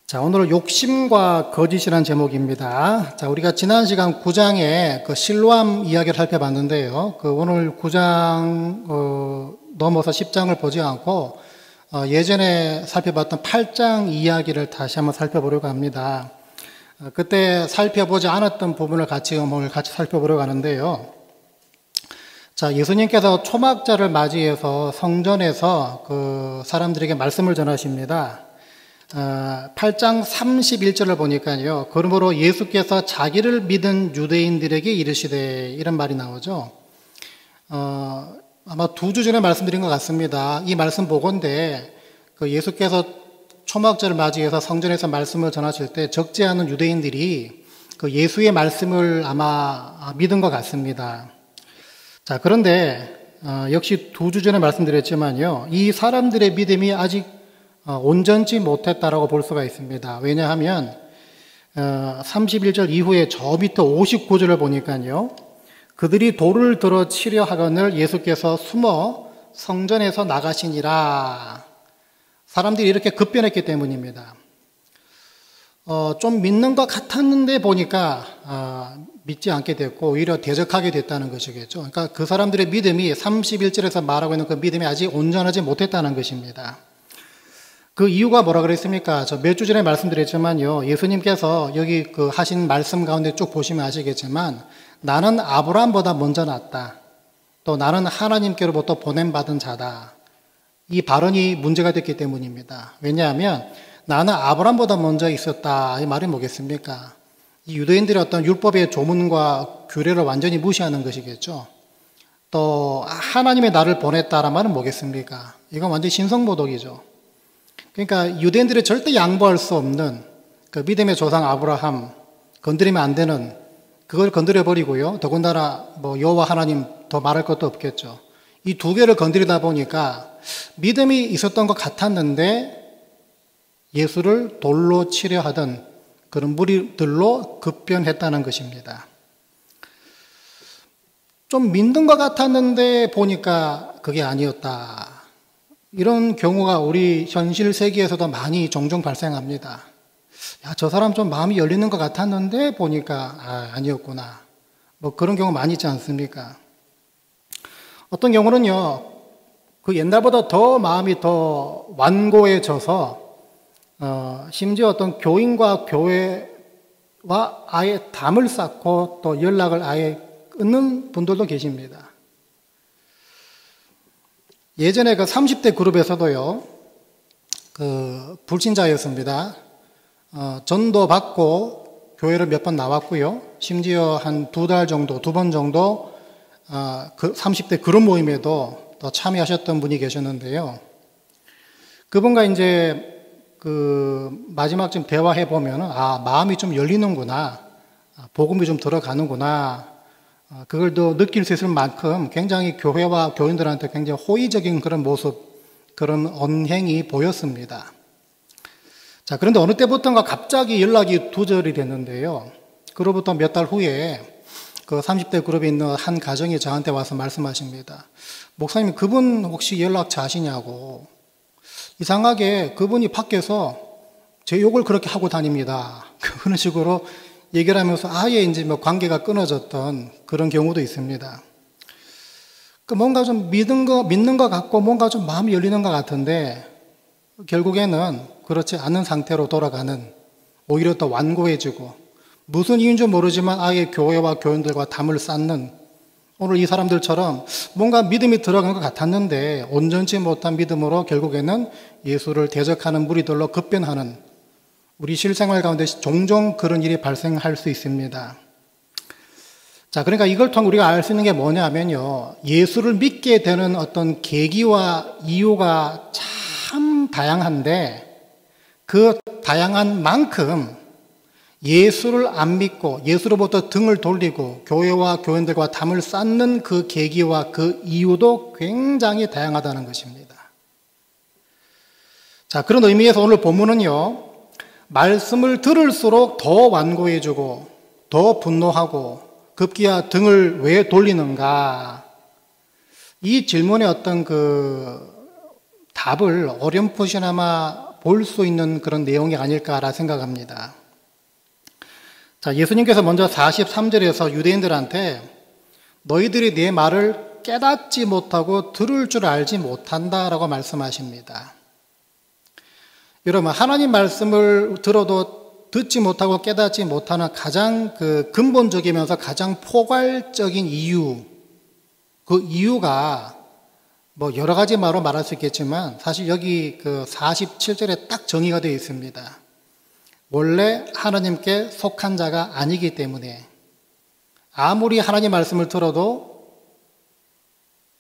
자, 오늘은 욕심과 거짓이라는 제목입니다. 자, 우리가 지난 시간 9장에 그 실로암 이야기를 살펴봤는데요. 오늘 9장 넘어서 10장을 보지 않고 예전에 살펴봤던 8장 이야기를 다시 한번 살펴보려고 합니다. 그때 살펴보지 않았던 부분을 오늘 같이 살펴보려고 하는데요. 자, 예수님께서 초막절을 맞이해서 성전에서 그 사람들에게 말씀을 전하십니다. 8장 31절을 보니까요. 그러므로 예수께서 자기를 믿은 유대인들에게 이르시되, 이런 말이 나오죠. 아마 2주 전에 말씀드린 것 같습니다. 이 말씀 보건대 그 예수께서 초막절을 맞이해서 성전에서 말씀을 전하실 때 적지 않은 유대인들이 그 예수의 말씀을 아마 믿은 것 같습니다. 자, 그런데 역시 2주 전에 말씀드렸지만요. 이 사람들의 믿음이 아직 온전치 못했다라고 볼 수가 있습니다. 왜냐하면 31절 이후에 저 밑에 59절을 보니까요. 그들이 돌을 들어 치려 하거늘 예수께서 숨어 성전에서 나가시니라. 사람들이 이렇게 급변했기 때문입니다. 좀 믿는 것 같았는데 보니까 믿지 않게 됐고 오히려 대적하게 됐다는 것이겠죠. 그러니까 그 사람들의 믿음이 31절에서 말하고 있는 그 믿음이 아직 온전하지 못했다는 것입니다. 그 이유가 뭐라 그랬습니까? 저 몇 주 전에 말씀드렸지만요. 예수님께서 여기 그 하신 말씀 가운데 쭉 보시면 아시겠지만 나는 아브라함보다 먼저 났다. 또 나는 하나님께로부터 보냄받은 자다. 이 발언이 문제가 됐기 때문입니다. 왜냐하면 나는 아브라함보다 먼저 있었다. 이 말이 뭐겠습니까? 이 유대인들의 어떤 율법의 조문과 규례를 완전히 무시하는 것이겠죠. 또 하나님의 나를 보냈다라는 말은 뭐겠습니까? 이건 완전히 신성모독이죠. 그러니까 유대인들이 절대 양보할 수 없는 그 믿음의 조상 아브라함 건드리면 안 되는 그걸 건드려 버리고요. 더군다나 여호와 하나님 더 말할 것도 없겠죠. 이 두 개를 건드리다 보니까 믿음이 있었던 것 같았는데 예수를 돌로 치려 하던 그런 무리들로 급변했다는 것입니다. 좀 믿는 것 같았는데 보니까 그게 아니었다. 이런 경우가 우리 현실 세계에서도 많이 종종 발생합니다. 야, 저 사람 좀 마음이 열리는 것 같았는데 보니까 아니었구나. 그런 경우 많이 있지 않습니까? 어떤 경우는요, 그 옛날보다 더 마음이 더 완고해져서 심지어 어떤 교인과 교회와 아예 담을 쌓고 또 연락을 아예 끊는 분들도 계십니다. 예전에 그 30대 그룹에서도요, 그 불신자였습니다. 전도 받고 교회를 몇 번 나왔고요. 심지어 한 2달 정도, 2번 정도, 그 30대 그룹 모임에도 또 참여하셨던 분이 계셨는데요. 그분과 이제 그 마지막쯤 대화해 보면, 마음이 좀 열리는구나. 복음이 좀 들어가는구나. 그걸 더 느낄 수 있을 만큼 굉장히 교회와 교인들한테 굉장히 호의적인 그런 모습, 그런 언행이 보였습니다. 자, 그런데 어느 때부터인가 갑자기 연락이 두절이 됐는데요. 그로부터 몇 달 후에 그 30대 그룹에 있는 한 가정이 저한테 와서 말씀하십니다. 목사님, 그분 혹시 연락처 아시냐고. 이상하게 그분이 밖에서 제 욕을 그렇게 하고 다닙니다. 그런 식으로 얘기를 하면서 아예 이제 관계가 끊어졌던 그런 경우도 있습니다. 뭔가 좀 믿는 것 같고 뭔가 좀 마음이 열리는 것 같은데 결국에는 그렇지 않은 상태로 돌아가는, 오히려 더 완고해지고 무슨 이유인지 모르지만 아예 교회와 교인들과 담을 쌓는, 오늘 이 사람들처럼 뭔가 믿음이 들어간 것 같았는데 온전치 못한 믿음으로 결국에는 예수를 대적하는 무리들로 급변하는, 우리 실생활 가운데 종종 그런 일이 발생할 수 있습니다. 자, 그러니까 이걸 통해 우리가 알 수 있는 게 뭐냐면요. 예수를 믿게 되는 어떤 계기와 이유가 참 다양한데 그 다양한 만큼 예수를 안 믿고 예수로부터 등을 돌리고 교회와 교인들과 담을 쌓는 그 계기와 그 이유도 굉장히 다양하다는 것입니다. 자, 그런 의미에서 오늘 본문은요. 말씀을 들을수록 더 완고해지고 더 분노하고 급기야 등을 왜 돌리는가? 이 질문의 어떤 그 답을 어렴풋이나마 볼 수 있는 그런 내용이 아닐까라 생각합니다. 자, 예수님께서 먼저 43절에서 유대인들한테 너희들이 내 말을 깨닫지 못하고 들을 줄 알지 못한다라고 말씀하십니다. 여러분, 하나님 말씀을 들어도 듣지 못하고 깨닫지 못하는 가장 근본적이면서 가장 포괄적인 이유, 그 이유가 뭐 여러 가지 말로 말할 수 있겠지만 사실 여기 47절에 딱 정의가 되어 있습니다. 원래 하나님께 속한 자가 아니기 때문에 아무리 하나님 말씀을 들어도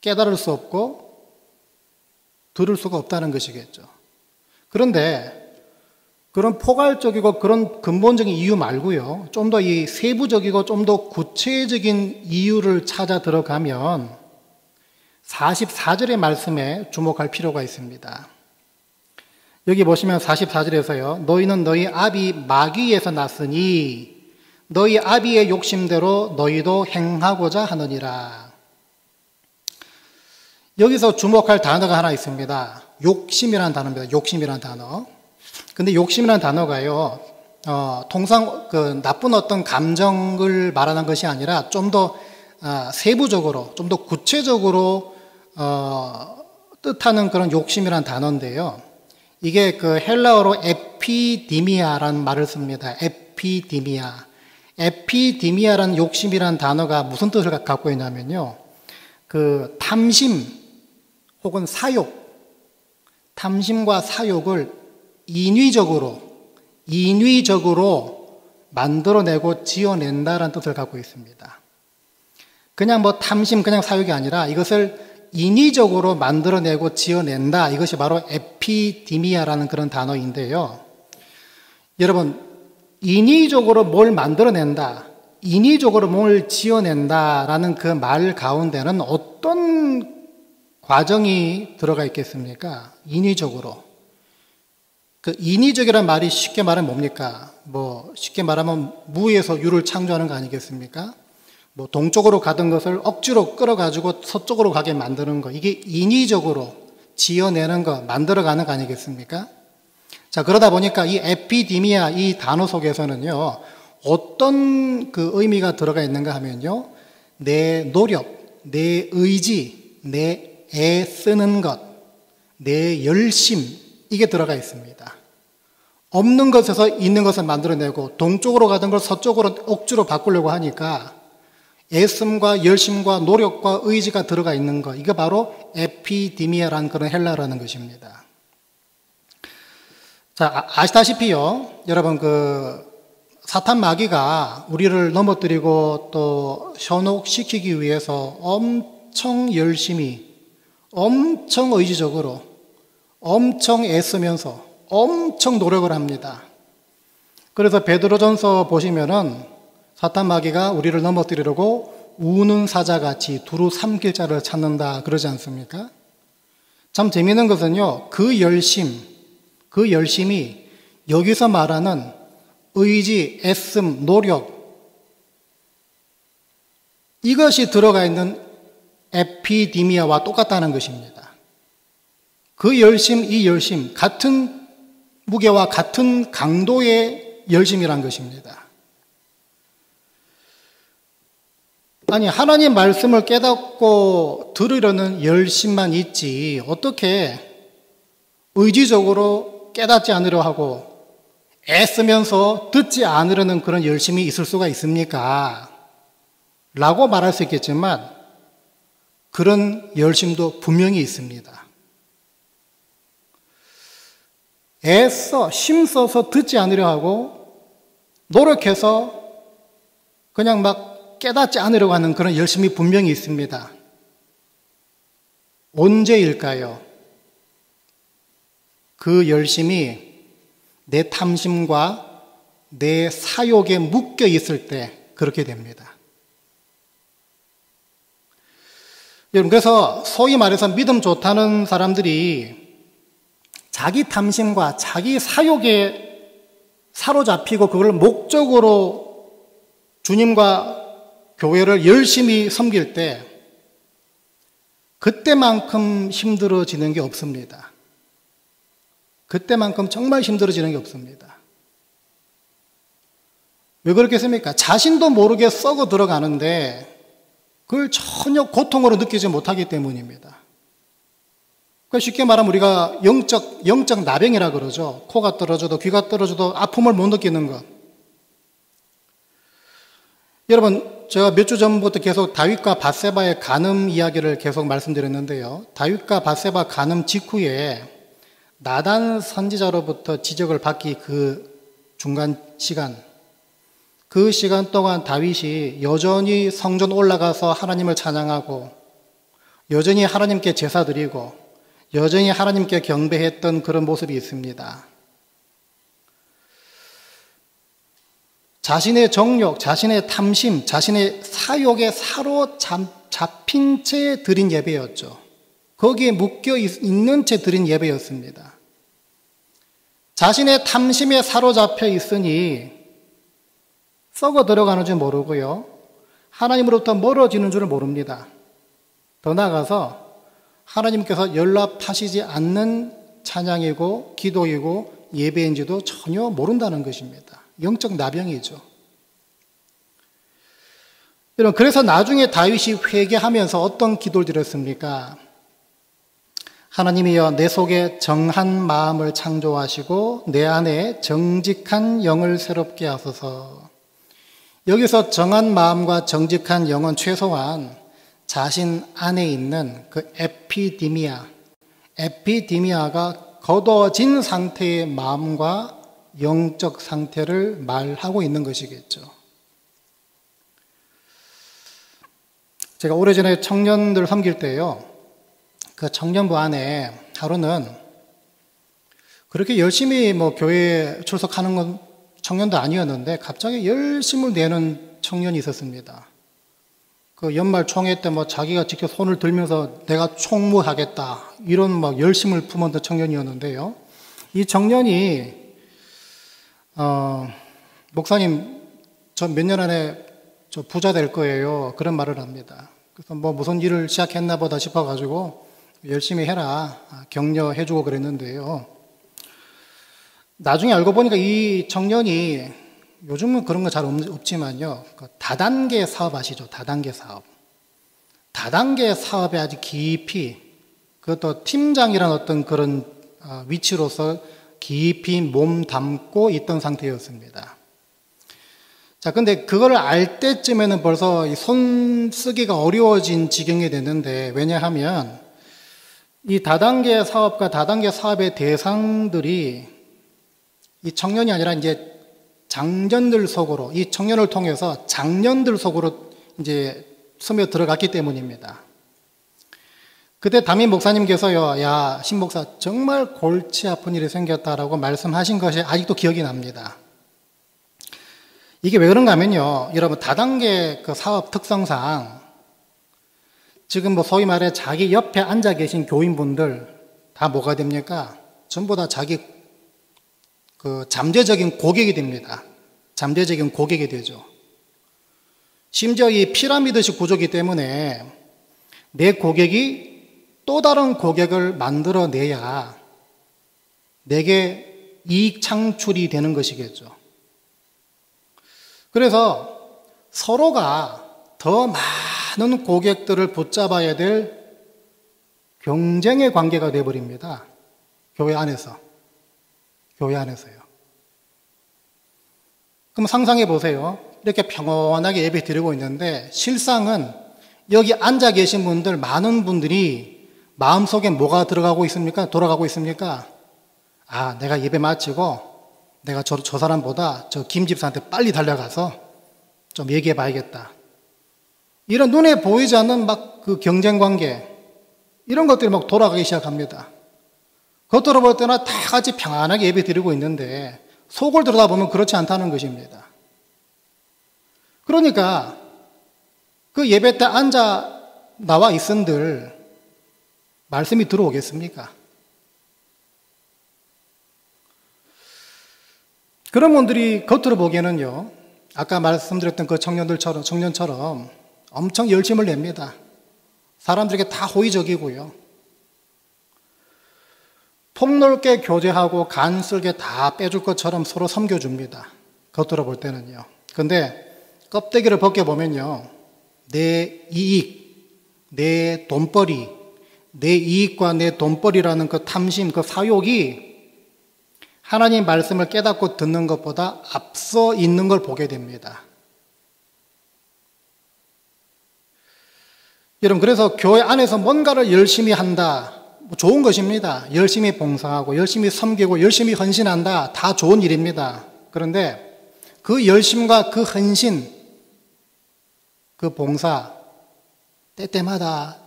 깨달을 수 없고 들을 수가 없다는 것이겠죠. 그런데 그런 포괄적이고 그런 근본적인 이유 말고요, 좀 더 이 세부적이고 좀 더 구체적인 이유를 찾아 들어가면 44절의 말씀에 주목할 필요가 있습니다. 여기 보시면 44절에서요. 너희는 너희 아비 마귀에서 났으니 너희 아비의 욕심대로 너희도 행하고자 하느니라. 여기서 주목할 단어가 하나 있습니다. 욕심이라는 단어입니다. 욕심이라는 단어. 근데 욕심이라는 단어가요, 통상 나쁜 어떤 감정을 말하는 것이 아니라 좀 더 세부적으로, 좀 더 구체적으로 뜻하는 그런 욕심이라는 단어인데요. 이게 헬라어로 에피디미아라는 말을 씁니다. 에피디미아. 에피디미아라는 욕심이라는 단어가 무슨 뜻을 갖고 있냐면요. 탐심 혹은 사욕, 탐심과 사욕을 인위적으로 만들어내고 지어낸다라는 뜻을 갖고 있습니다. 그냥 뭐 탐심, 그냥 사욕이 아니라 이것을 인위적으로 만들어내고 지어낸다. 이것이 바로 에피디미아라는 그런 단어인데요. 여러분, 인위적으로 뭘 만들어낸다, 인위적으로 뭘 지어낸다라는 그 말 가운데는 어떤 과정이 들어가 있겠습니까? 인위적으로. 인위적이라는 말이 쉽게 말하면 뭡니까? 쉽게 말하면 무에서 유를 창조하는 거 아니겠습니까? 동쪽으로 가던 것을 억지로 끌어가지고 서쪽으로 가게 만드는 거. 이게 인위적으로 지어내는 거, 만들어가는 거 아니겠습니까? 자, 그러다 보니까 이 에피디미아, 이 단어 속에서는요, 어떤 의미가 들어가 있는가 하면요, 내 노력, 내 의지, 내 애쓰는 것, 내 열심, 이게 들어가 있습니다. 없는 것에서 있는 것을 만들어내고 동쪽으로 가던 걸 서쪽으로 억지로 바꾸려고 하니까 애씀과 열심과 노력과 의지가 들어가 있는 것, 이게 바로 에피디미아라는 그런 헬라어라는 것입니다. 자, 아시다시피요, 여러분 사탄 마귀가 우리를 넘어뜨리고 또 현혹시키기 위해서 엄청 열심히, 엄청 의지적으로, 엄청 애쓰면서 엄청 노력을 합니다. 그래서 베드로전서 보시면은 사탄 마귀가 우리를 넘어뜨리려고 우는 사자같이 두루 삼킬 자를 찾는다 그러지 않습니까? 참 재미있는 것은요, 그 열심이 여기서 말하는 의지, 애씀, 노력, 이것이 들어가 있는 에피디미아와 똑같다는 것입니다. 그 열심, 이 열심, 같은 무게와 같은 강도의 열심이란 것입니다. 아니, 하나님 말씀을 깨닫고 들으려는 열심만 있지 어떻게 의지적으로 깨닫지 않으려 하고 애쓰면서 듣지 않으려는 그런 열심이 있을 수가 있습니까? 라고 말할 수 있겠지만 그런 열심도 분명히 있습니다. 애써 힘써서 듣지 않으려 하고 노력해서 그냥 막 깨닫지 않으려고 하는 그런 열심이 분명히 있습니다. 언제일까요? 그 열심이 내 탐심과 내 사욕에 묶여 있을 때 그렇게 됩니다. 여러분, 그래서 소위 말해서 믿음 좋다는 사람들이 자기 탐심과 자기 사욕에 사로잡히고 그걸 목적으로 주님과 교회를 열심히 섬길 때 그때만큼 힘들어지는 게 없습니다. 그때만큼 정말 힘들어지는 게 없습니다. 왜 그렇겠습니까? 자신도 모르게 썩어 들어가는데 그걸 전혀 고통으로 느끼지 못하기 때문입니다. 그러니까 쉽게 말하면 우리가 영적 나병이라 그러죠. 코가 떨어져도 귀가 떨어져도 아픔을 못 느끼는 것. 여러분, 제가 몇 주 전부터 계속 다윗과 밧세바의 간음 이야기를 계속 말씀드렸는데요. 다윗과 밧세바 간음 직후에 나단 선지자로부터 지적을 받기 그 중간 시간, 그 시간 동안 다윗이 여전히 성전 올라가서 하나님을 찬양하고 여전히 하나님께 제사 드리고 여전히 하나님께 경배했던 그런 모습이 있습니다. 자신의 정욕, 자신의 탐심, 자신의 사욕에 사로잡힌 채 드린 예배였죠. 거기에 묶여 있는 채 드린 예배였습니다. 자신의 탐심에 사로잡혀 있으니 썩어 들어가는 줄 모르고요. 하나님으로부터 멀어지는 줄을 모릅니다. 더 나아가서 하나님께서 연락하시지 않는 찬양이고 기도이고 예배인지도 전혀 모른다는 것입니다. 영적 나병이죠. 여러분, 그래서 나중에 다윗이 회개하면서 어떤 기도를 드렸습니까? 하나님이여 내 속에 정한 마음을 창조하시고 내 안에 정직한 영을 새롭게 하소서. 여기서 정한 마음과 정직한 영은 최소한 자신 안에 있는 그 에피디미아가 거둬진 상태의 마음과 영적 상태를 말하고 있는 것이겠죠. 제가 오래전에 청년들 섬길 때요, 그 청년부 안에 하루는 그렇게 열심히 교회에 출석하는 건 청년도 아니었는데 갑자기 열심을 내는 청년이 있었습니다. 그 연말 총회 때 자기가 직접 손을 들면서 내가 총무하겠다 이런 열심을 품었던 청년이었는데요. 이 청년이 목사님 저 몇 년 안에 저 부자 될 거예요 그런 말을 합니다. 그래서 무슨 일을 시작했나 보다 싶어가지고 열심히 해라 격려해주고 그랬는데요. 나중에 알고 보니까 이 청년이 요즘은 그런 거 잘 없지만요. 다단계 사업 아시죠? 다단계 사업. 다단계 사업에 아주 깊이, 그것도 팀장이라는 어떤 그런 위치로서 깊이 몸 담고 있던 상태였습니다. 자, 근데 그걸 알 때쯤에는 벌써 손 쓰기가 어려워진 지경이 됐는데, 왜냐하면 이 다단계 사업과 다단계 사업의 대상들이 이 청년이 아니라 이제 장년들 속으로, 이 청년을 통해서 장년들 속으로 이제 스며 들어갔기 때문입니다. 그때 담임 목사님께서요, 야, 신 목사, 정말 골치 아픈 일이 생겼다라고 말씀하신 것이 아직도 기억이 납니다. 이게 왜 그런가 하면요, 여러분, 다단계 그 사업 특성상 지금 소위 말해 자기 옆에 앉아 계신 교인분들 다 뭐가 됩니까? 전부 다 자기 그 잠재적인 고객이 됩니다. 잠재적인 고객이 되죠. 심지어 이 피라미드식 구조이기 때문에 내 고객이 또 다른 고객을 만들어내야 내게 이익 창출이 되는 것이겠죠. 그래서 서로가 더 많은 고객들을 붙잡아야 될 경쟁의 관계가 되어버립니다. 교회 안에서. 교회 안에서요. 그럼 상상해 보세요. 이렇게 평온하게 예배 드리고 있는데 실상은 여기 앉아 계신 분들, 많은 분들이 마음속에 뭐가 들어가고 있습니까? 돌아가고 있습니까? 아, 내가 예배 마치고 내가 저 사람보다 저 김 집사한테 빨리 달려가서 좀 얘기해 봐야겠다. 이런 눈에 보이지 않는 그 경쟁 관계, 이런 것들이 돌아가기 시작합니다. 겉으로 볼 때는 다 같이 평안하게 예배 드리고 있는데 속을 들여다보면 그렇지 않다는 것입니다. 그러니까 그 예배 때 앉아 나와 있은들 말씀이 들어오겠습니까? 그런 분들이 겉으로 보기에는요, 아까 말씀드렸던 그 청년처럼 엄청 열심을 냅니다. 사람들에게 다 호의적이고요. 폭넓게 교제하고 간 쓸게 다 빼줄 것처럼 서로 섬겨줍니다. 겉으로 볼 때는요. 근데 껍데기를 벗겨보면요. 내 이익, 내 돈벌이, 내 이익과 내 돈벌이라는 그 탐심, 그 사욕이 하나님 말씀을 깨닫고 듣는 것보다 앞서 있는 걸 보게 됩니다. 여러분, 그래서 교회 안에서 뭔가를 열심히 한다. 좋은 것입니다. 열심히 봉사하고 열심히 섬기고 열심히 헌신한다. 다 좋은 일입니다. 그런데 그 열심과 그 헌신, 그 봉사 때때마다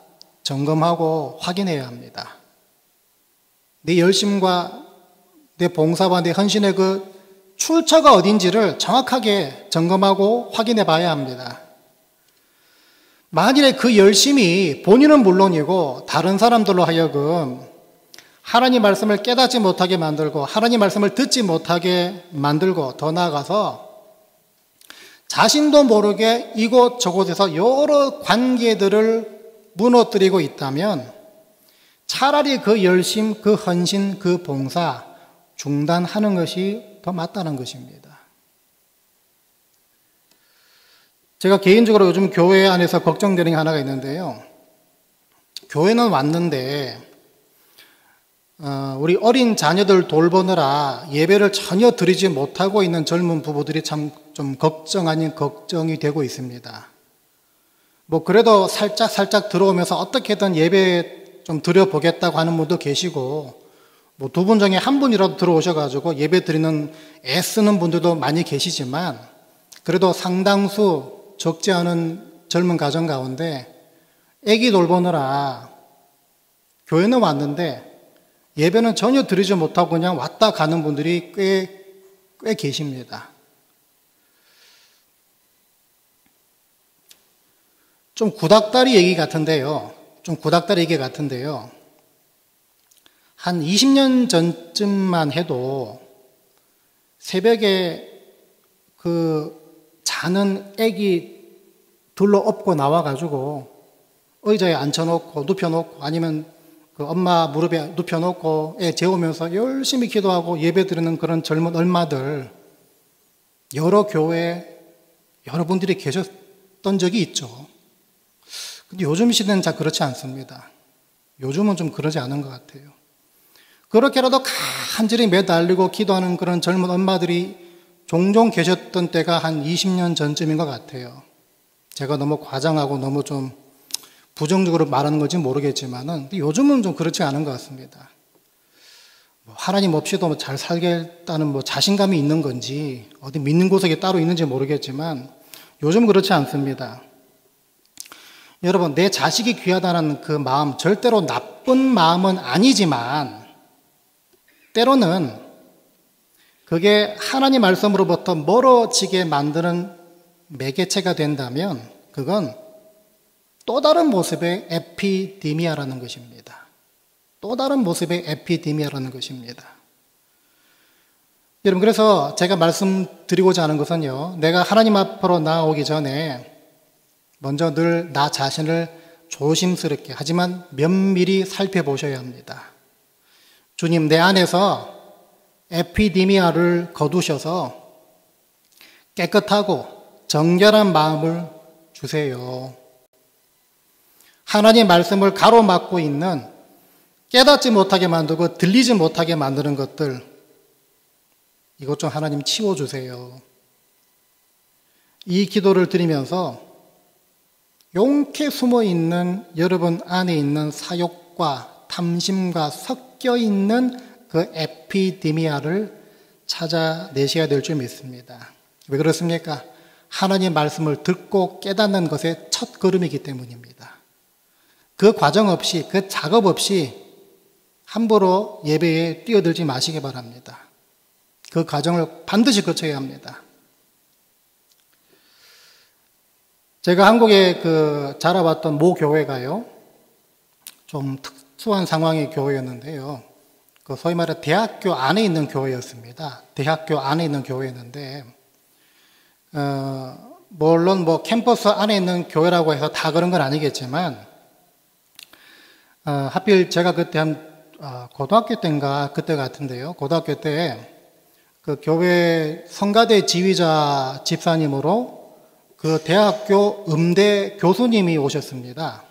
점검하고 확인해야 합니다. 내 열심과 내 봉사와 내 헌신의 그 출처가 어딘지를 정확하게 점검하고 확인해 봐야 합니다. 만일에 그 열심이 본인은 물론이고 다른 사람들로 하여금 하나님 말씀을 깨닫지 못하게 만들고 하나님 말씀을 듣지 못하게 만들고 더 나아가서 자신도 모르게 이곳저곳에서 여러 관계들을 무너뜨리고 있다면 차라리 그 열심, 그 헌신, 그 봉사 중단하는 것이 더 맞다는 것입니다. 제가 개인적으로 요즘 교회 안에서 걱정되는 게 하나가 있는데요. 교회는 왔는데 우리 어린 자녀들 돌보느라 예배를 전혀 드리지 못하고 있는 젊은 부부들이 참 좀 걱정 아닌 걱정이 되고 있습니다. 뭐 그래도 살짝 들어오면서 어떻게든 예배 좀 드려보겠다고 하는 분도 계시고 뭐 두 분 중에 한 분이라도 들어오셔가지고 예배 드리는 애쓰는 분들도 많이 계시지만 그래도 상당수 적지 않은 젊은 가정 가운데 아기 돌보느라 교회는 왔는데 예배는 전혀 드리지 못하고 그냥 왔다 가는 분들이 꽤 계십니다. 좀 구닥다리 얘기 같은데요. 한 20년 전쯤만 해도 새벽에 그 자는 애기 둘러 업고 나와가지고 의자에 앉혀놓고 눕혀놓고 아니면 그 엄마 무릎에 눕혀놓고 애 재우면서 열심히 기도하고 예배 드리는 그런 젊은 얼마들 여러 교회 여러분들이 계셨던 적이 있죠. 근데 요즘 시대는 잘 그렇지 않습니다. 요즘은 좀 그러지 않은 것 같아요. 그렇게라도 간절히 매달리고 기도하는 그런 젊은 엄마들이 종종 계셨던 때가 한 20년 전쯤인 것 같아요. 제가 너무 과장하고 너무 좀 부정적으로 말하는 건지 모르겠지만은 요즘은 좀 그렇지 않은 것 같습니다. 하나님 없이도 잘 살겠다는 자신감이 있는 건지 어디 믿는 곳에 따로 있는지 모르겠지만 요즘 그렇지 않습니다. 여러분, 내 자식이 귀하다는 그 마음 절대로 나쁜 마음은 아니지만 때로는 그게 하나님 말씀으로부터 멀어지게 만드는 매개체가 된다면 그건 또 다른 모습의 에피디미아라는 것입니다. 또 다른 모습의 에피디미아라는 것입니다. 여러분, 그래서 제가 말씀드리고자 하는 것은요, 내가 하나님 앞으로 나오기 전에 먼저 늘 나 자신을 조심스럽게 하지만 면밀히 살펴보셔야 합니다. 주님, 내 안에서 에피디미아를 거두셔서 깨끗하고 정결한 마음을 주세요. 하나님 말씀을 가로막고 있는 깨닫지 못하게 만들고 들리지 못하게 만드는 것들 이것 좀 하나님 치워주세요. 이 기도를 드리면서 용케 숨어있는 여러분 안에 있는 사욕과 탐심과 섞여있는 그 에피디미아를 찾아내셔야 될 줄 믿습니다. 왜 그렇습니까? 하나님 말씀을 듣고 깨닫는 것의 첫 걸음이기 때문입니다. 그 과정 없이, 그 작업 없이 함부로 예배에 뛰어들지 마시기 바랍니다. 그 과정을 반드시 거쳐야 합니다. 제가 한국에 자라왔던 모 교회가요, 좀 특수한 상황의 교회였는데요. 소위 말해 대학교 안에 있는 교회였습니다. 대학교 안에 있는 교회였는데, 물론 캠퍼스 안에 있는 교회라고 해서 다 그런 건 아니겠지만, 하필 제가 그때 한 고등학교 때인가 그때 같은데요. 고등학교 때 그 교회 성가대 지휘자 집사님으로 그 대학교 음대 교수님이 오셨습니다.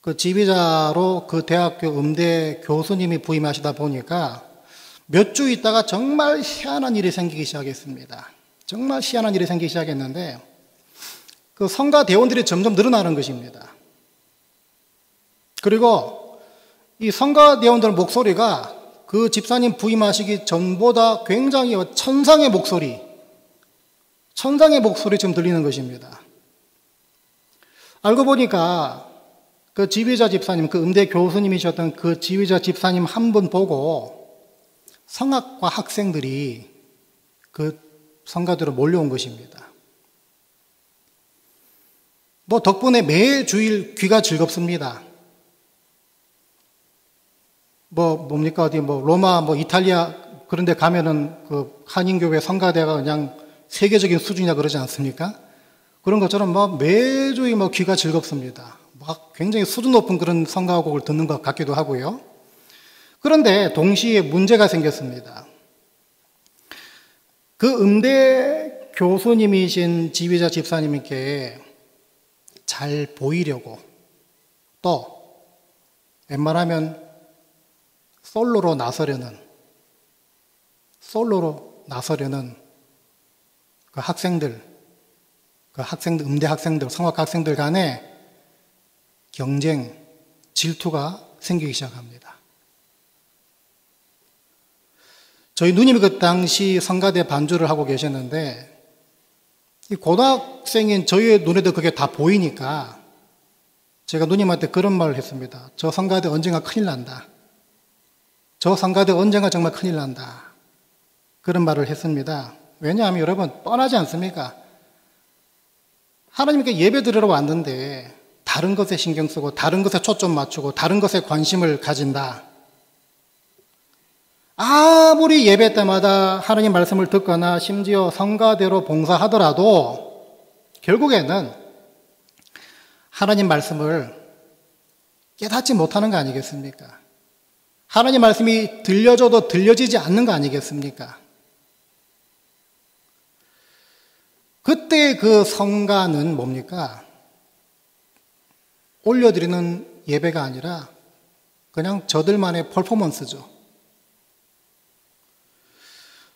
그 지휘자로 그 대학교 음대 교수님이 부임하시다 보니까 몇 주 있다가 정말 희한한 일이 생기기 시작했습니다. 정말 희한한 일이 생기기 시작했는데 그 성가 대원들이 점점 늘어나는 것입니다. 그리고 이 성가 대원들 목소리가 그 집사님 부임하시기 전보다 굉장히 천상의 목소리 좀 들리는 것입니다. 알고 보니까 그 지휘자 집사님, 그 음대 교수님이셨던 그 지휘자 집사님 한 분 보고 성악과 학생들이 그 성가대로 몰려온 것입니다. 뭐 덕분에 매 주일 귀가 즐겁습니다. 어디 로마, 이탈리아 그런 데 가면은 그 한인교회 성가대가 그냥 세계적인 수준이라 그러지 않습니까? 그런 것처럼 매주일 귀가 즐겁습니다. 굉장히 수준 높은 그런 성가곡을 듣는 것 같기도 하고요. 그런데 동시에 문제가 생겼습니다. 그 음대 교수님이신 지휘자 집사님께 잘 보이려고 또 웬만하면 솔로로 나서려는 그 학생들, 음대 학생들, 성악 학생들 간에 경쟁, 질투가 생기기 시작합니다. 저희 누님이 그 당시 성가대 반주를 하고 계셨는데 이 고등학생인 저희 눈에도 그게 다 보이니까 제가 누님한테 그런 말을 했습니다. 저 성가대 언젠가 큰일 난다. 저 성가대 언젠가 정말 큰일 난다. 그런 말을 했습니다. 왜냐하면 여러분 뻔하지 않습니까? 하나님께 예배 드리러 왔는데 다른 것에 신경 쓰고 다른 것에 초점 맞추고 다른 것에 관심을 가진다. 아무리 예배 때마다 하나님 말씀을 듣거나 심지어 성가대로 봉사하더라도 결국에는 하나님 말씀을 깨닫지 못하는 거 아니겠습니까? 하나님 말씀이 들려줘도 들려지지 않는 거 아니겠습니까? 그때 그 성가는 뭡니까? 올려드리는 예배가 아니라 그냥 저들만의 퍼포먼스죠.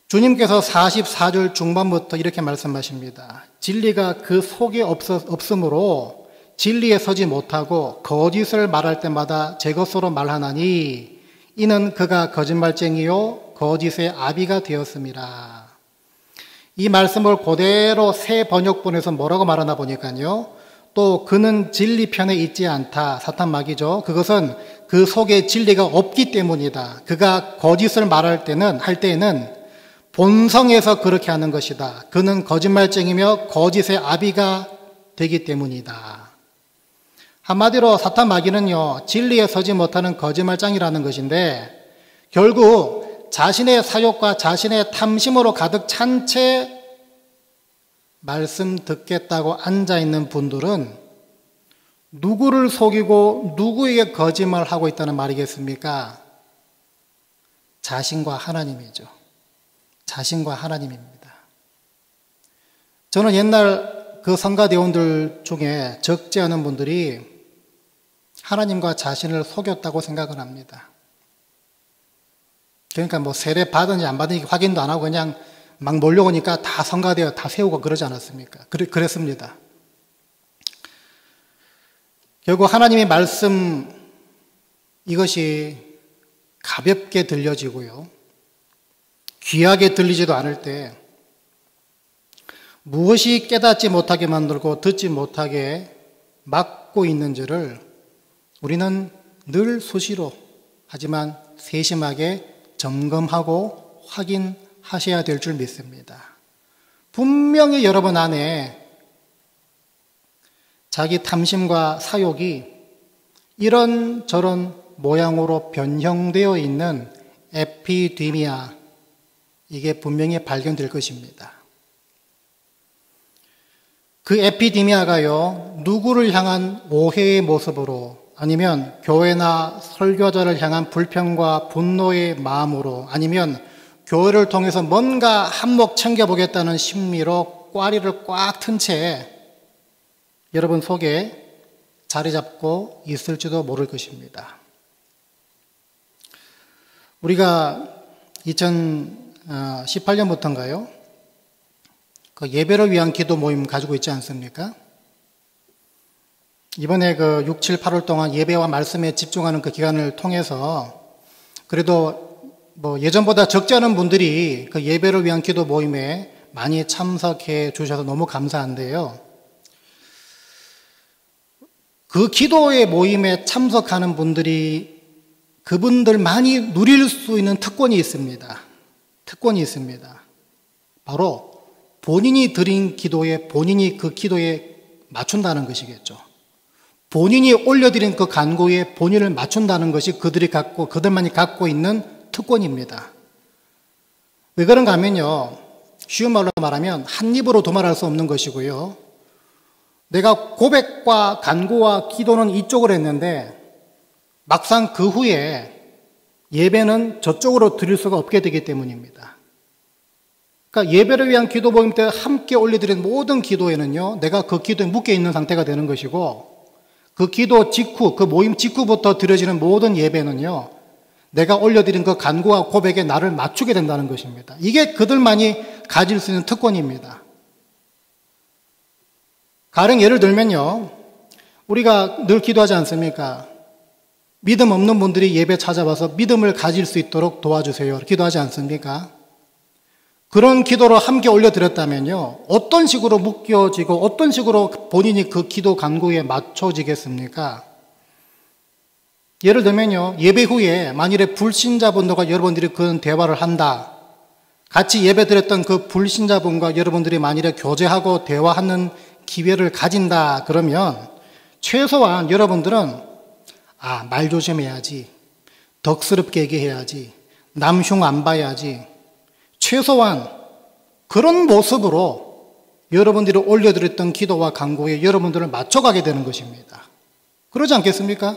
주님께서 44절 중반부터 이렇게 말씀하십니다. 진리가 그 속에 없으므로 진리에 서지 못하고 거짓을 말할 때마다 제 것으로 말하나니 이는 그가 거짓말쟁이요 거짓의 아비가 되었습니다. 이 말씀을 그대로 새 번역본에서 뭐라고 말하나 보니까요. 또 그는 진리 편에 있지 않다. 사탄마귀죠. 그것은 그 속에 진리가 없기 때문이다. 그가 거짓을 말할 때는 본성에서 그렇게 하는 것이다. 그는 거짓말쟁이며 거짓의 아비가 되기 때문이다. 한마디로 사탄마귀는요, 진리에 서지 못하는 거짓말장이라는 것인데 결국 자신의 사욕과 자신의 탐심으로 가득 찬 채 말씀 듣겠다고 앉아있는 분들은 누구를 속이고 누구에게 거짓말하고 있다는 말이겠습니까? 자신과 하나님이죠. 자신과 하나님입니다. 저는 옛날 그 성가대원들 중에 적지 않은 분들이 하나님과 자신을 속였다고 생각을 합니다. 그러니까 세례 받은지 안 받은지 확인도 안 하고 그냥 막 몰려오니까 다 성가대어 다 세우고 그러지 않았습니까? 그랬습니다. 결국 하나님의 말씀 이것이 가볍게 들려지고요. 귀하게 들리지도 않을 때 무엇이 깨닫지 못하게 만들고 듣지 못하게 막고 있는지를 우리는 늘 수시로 하지만 세심하게 점검하고 확인하셔야 될 줄 믿습니다. 분명히 여러분 안에 자기 탐심과 사욕이 이런저런 모양으로 변형되어 있는 에피디미아, 이게 분명히 발견될 것입니다. 그 에피디미아가요, 누구를 향한 오해의 모습으로 아니면 교회나 설교자를 향한 불평과 분노의 마음으로, 아니면 교회를 통해서 뭔가 한몫 챙겨보겠다는 심리로 꽈리를 꽉 튼 채 여러분 속에 자리 잡고 있을지도 모를 것입니다. 우리가 2018년부터인가요? 그 예배를 위한 기도 모임 가지고 있지 않습니까? 이번에 그 6, 7, 8월 동안 예배와 말씀에 집중하는 그 기간을 통해서 그래도 뭐 예전보다 적지 않은 분들이 그 예배를 위한 기도 모임에 많이 참석해 주셔서 너무 감사한데요. 그 기도의 모임에 참석하는 분들이 그분들만이 누릴 수 있는 특권이 있습니다. 특권이 있습니다. 바로 본인이 드린 기도에 본인이 그 기도에 맞춘다는 것이겠죠. 본인이 올려드린 그 간구에 본인을 맞춘다는 것이 그들만이 갖고 있는 특권입니다. 왜 그런가 하면요. 쉬운 말로 말하면 한 입으로 두말할 수 없는 것이고요. 내가 고백과 간구와 기도는 이쪽으로 했는데 막상 그 후에 예배는 저쪽으로 드릴 수가 없게 되기 때문입니다. 그러니까 예배를 위한 기도 모임 때 함께 올려드린 모든 기도에는요, 내가 그 기도에 묶여 있는 상태가 되는 것이고, 그 기도 직후, 그 모임 직후부터 드려지는 모든 예배는요, 내가 올려드린 그 간구와 고백에 나를 맞추게 된다는 것입니다. 이게 그들만이 가질 수 있는 특권입니다. 가령 예를 들면요, 우리가 늘 기도하지 않습니까? 믿음 없는 분들이 예배 찾아와서 믿음을 가질 수 있도록 도와주세요. 기도하지 않습니까? 그런 기도를 함께 올려드렸다면요, 어떤 식으로 묶여지고 어떤 식으로 본인이 그 기도 간구에 맞춰지겠습니까? 예를 들면요, 예배 후에 만일에 불신자분들과 여러분들이 그런 대화를 한다. 같이 예배 드렸던 그 불신자분과 여러분들이 만일에 교제하고 대화하는 기회를 가진다 그러면 최소한 여러분들은 말 조심해야지, 덕스럽게 얘기해야지, 남 흉 안 봐야지, 최소한 그런 모습으로 여러분들이 올려드렸던 기도와 간구에 여러분들을 맞춰가게 되는 것입니다. 그러지 않겠습니까?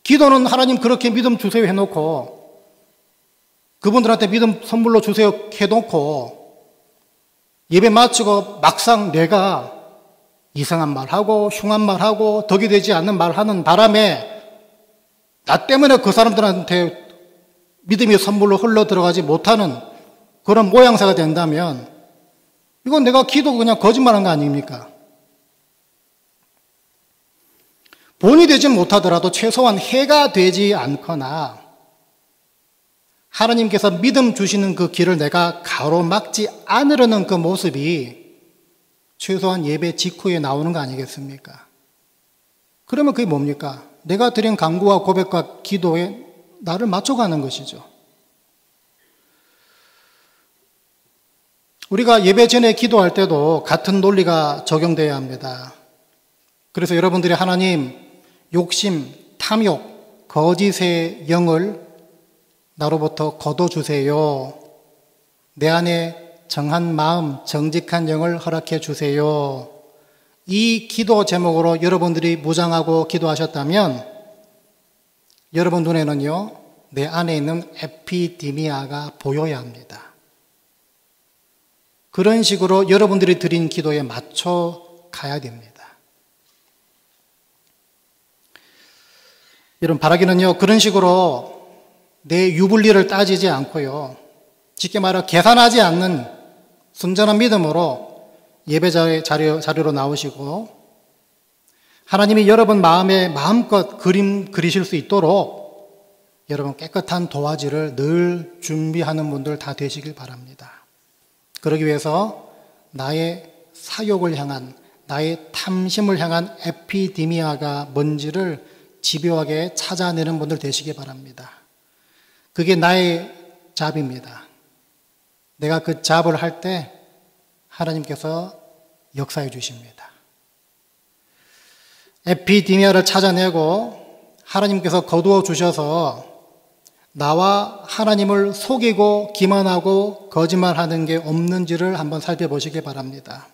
기도는 하나님 그렇게 믿음 주세요 해놓고, 그분들한테 믿음 선물로 주세요 해놓고, 예배 마치고 막상 내가 이상한 말하고 흉한 말하고 덕이 되지 않는 말하는 바람에 나 때문에 그 사람들한테 믿음의 선물로 흘러 들어가지 못하는 그런 모양새가 된다면 이건 내가 기도 그냥 거짓말한 거 아닙니까? 본이 되지 못하더라도 최소한 해가 되지 않거나 하나님께서 믿음 주시는 그 길을 내가 가로막지 않으려는 그 모습이 최소한 예배 직후에 나오는 거 아니겠습니까? 그러면 그게 뭡니까? 내가 드린 간구와 고백과 기도에 나를 맞춰가는 것이죠. 우리가 예배 전에 기도할 때도 같은 논리가 적용되어야 합니다. 그래서 여러분들이 하나님, 욕심, 탐욕, 거짓의 영을 나로부터 거둬주세요. 내 안에 정한 마음, 정직한 영을 허락해 주세요. 이 기도 제목으로 여러분들이 무장하고 기도하셨다면 여러분 눈에는요, 내 안에 있는 에피디미아가 보여야 합니다. 그런 식으로 여러분들이 드린 기도에 맞춰 가야 됩니다. 여러분, 바라기는요, 그런 식으로 내 유불리를 따지지 않고요, 쉽게 말해 계산하지 않는 순전한 믿음으로 예배 자리로 나오시고 하나님이 여러분 마음에 마음껏 그림 그리실 수 있도록 여러분 깨끗한 도화지를 늘 준비하는 분들 다 되시길 바랍니다. 그러기 위해서 나의 사욕을 향한, 나의 탐심을 향한 에피디미아가 뭔지를 집요하게 찾아내는 분들 되시기 바랍니다. 그게 나의 잡입니다. 내가 그 잡을 할 때 하나님께서 역사해 주십니다. 에피디미아를 찾아내고 하나님께서 거두어 주셔서 나와 하나님을 속이고 기만하고 거짓말하는 게 없는지를 한번 살펴보시기 바랍니다.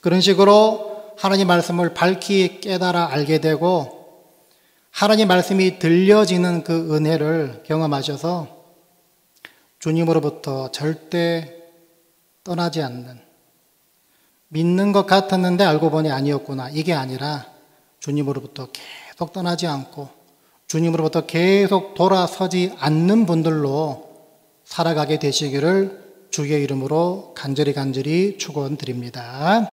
그런 식으로 하나님 말씀을 밝히 깨달아 알게 되고 하나님 말씀이 들려지는 그 은혜를 경험하셔서 주님으로부터 절대 떠나지 않는, 믿는 것 같았는데 알고 보니 아니었구나, 이게 아니라 주님으로부터 계속 떠나지 않고 주님으로부터 계속 돌아서지 않는 분들로 살아가게 되시기를 주의 이름으로 간절히 축원드립니다.